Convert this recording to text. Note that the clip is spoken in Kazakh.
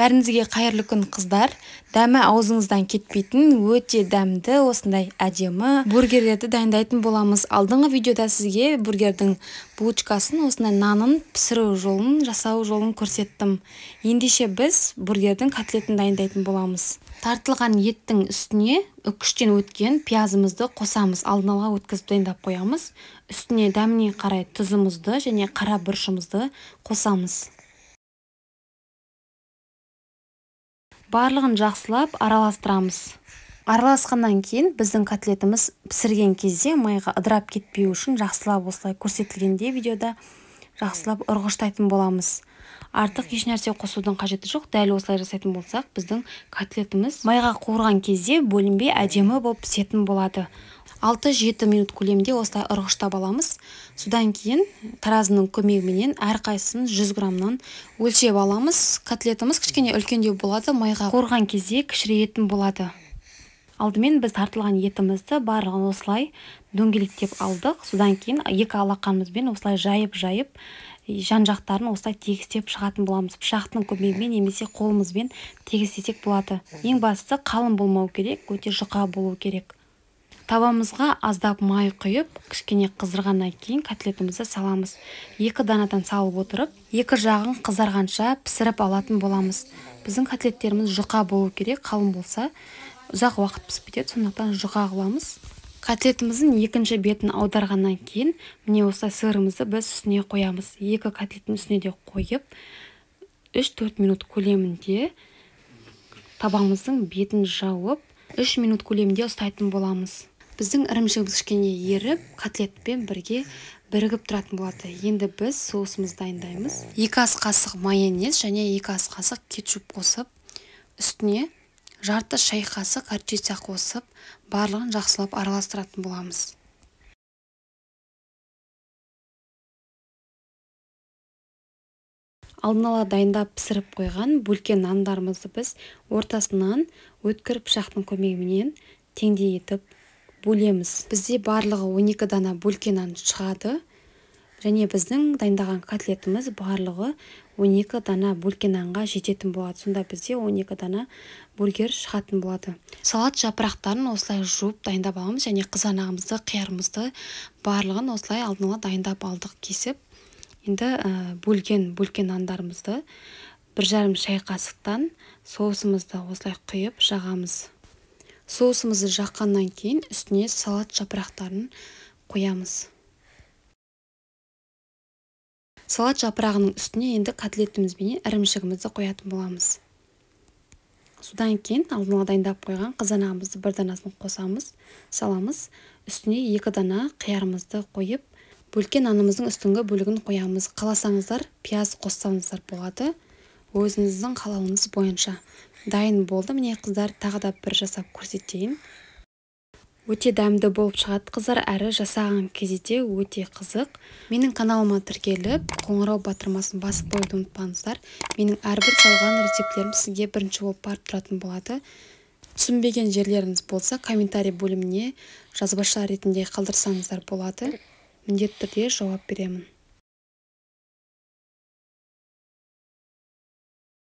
Бәріңізге қайырлы күн қыздар. Дәмі аузыңыздан кетпейтін өте дәмді осындай әдемі бургерлерді дайындайтын боламыз. Алдыңғы видеода сізге бургердің булочкасын, осындай нанын пісіру жолын, жасау жолын көрсеттім. Ендеше біз бургердің котлетін дайындайтын боламыз. Тартылған еттің үстіне үккіштен өткен пиязымызды қосамыз. Алдын ала өткізіп дайындап қоямыз. Үстіне дәміне қарай тұзымызды және қара бұрышымызды қосамыз. Барлығын жақсылап араластырамыз. Араласқаннан кейін біздің котлетіміз пісірген кезде майға ыдырап кетпеу үшін жақсылап осылай көрсетілгенде видеода жақсылап ұрғыштайтын боламыз. Артық еш нәрсе қосудың қажеті жоқ. Дәл осылай жасайтын болсақ, біздің котлетіміз майға қуырған кезде бөлінбей әдемі болып пісетін болады. 6-7 минут көлемінде осылай ұрғыштап аламыз. Содан кейін таразының көмегіменен әрқайсысын 100 граммнан өлшеп аламыз. Котлетіміз кішкене үлкендеу болады, майға қуырған кезде кішірейетін болады. Алдымен біз тартылған етімізді барлығын осылай дөңгелектеп алдық. Содан кейін екі алақанымызбен осылай жайып жан-жақтарын осылай тегістеп шығатын боламыз. Пышақтың көмегімен немесе қолымызбен тегістесек болады. Ең бастысы қалың болмау керек, өте жұқа болу керек. Табамызға аздап май құйып, кішкене қыздырғаннан кейін котлетімізді саламыз. 2 данадан салып отырып, екі жағын қызарғанша пісіріп алатын боламыз. Біздің котлеттеріміз жұқа болу керек, қалың болса ұзақ уақыт пісіп кетеді, сондықтан жұқа қыламыз. Котлетіміздің екінші бетін аударғаннан кейін, міне осылай сырымызды біз үстіне қоямыз. Екі котлеттің үстіне де қойып, 3-4 минут көлемінде табамыздың бетін жауып, 3 минут көлемінде ұстайтын боламыз. Біздің ірімшігіміз кішкене еріп, котлетпен бірге бірігіп тұратын болады. Енді біз соусымызды дайындаймыз. 2 ас қасық майонез және 2 ас қасық кетчуп қосып, үстіне жарты шай қасық горчица қосып, барлығын жақсылап араластыратын боламыз. Алдын ала дайындап пісіріп қойған бөлкен нандарымызды біз ортасынан өткір пышақтың көмегімен теңдей етіп бөлеміз. Бізде барлығы 12 дана бөлкен нан шығады, және біздің дайындаған котлетіміз барлығы 12 дана бөлкен нанға жететін болады. Сонда бізде 12 дана бургер шығатын болады. Салат жапырақтарын осылай жуып дайындап аламыз, және қызанағымызды, қиярымызды барлығын осылай алдын ала дайындап алдық, кесіп. Енді бөлген нандарымызды 1,5 шай қасықтан соусымызды осылай құйып жағамыз. Соусымызды жаққаннан кейін үстіне салат жапырақтарын қоямыз. Салат жапырағының үстіне енді котлетіміз бен ірімшігімізді қоятын боламыз. Содан кейін алдын ала дайындап қойған қызанағымызды 1 данасын қосамыз, саламыз. Үстіне 2 дана қиярымызды қойып, бөлкен нанымыздың үстіңгі бөлігін қоямыз. Қаласаңыздар, пияз қоссаңыздар болады. Өзіңіздің қалауыңыз бойынша. Дайын болды. Міне қыздар, тағы да бір жасап көрсетейін. Өте дәмді болып шығады қыздар, әрі жасаған кезде өте қызық. Менің каналыма тіркеліп, қоңырау батырмасын басып қоюды ұмытпаңыздар. Менің әрбір салған рецептлерім сізге бірінші болып барып тұратын болады. Түсінбеген жерлеріңіз болса, комментарий бөліміне жазбаша ретінде қалдырсаңыздар болады. Міндетті түрде жауап беремін.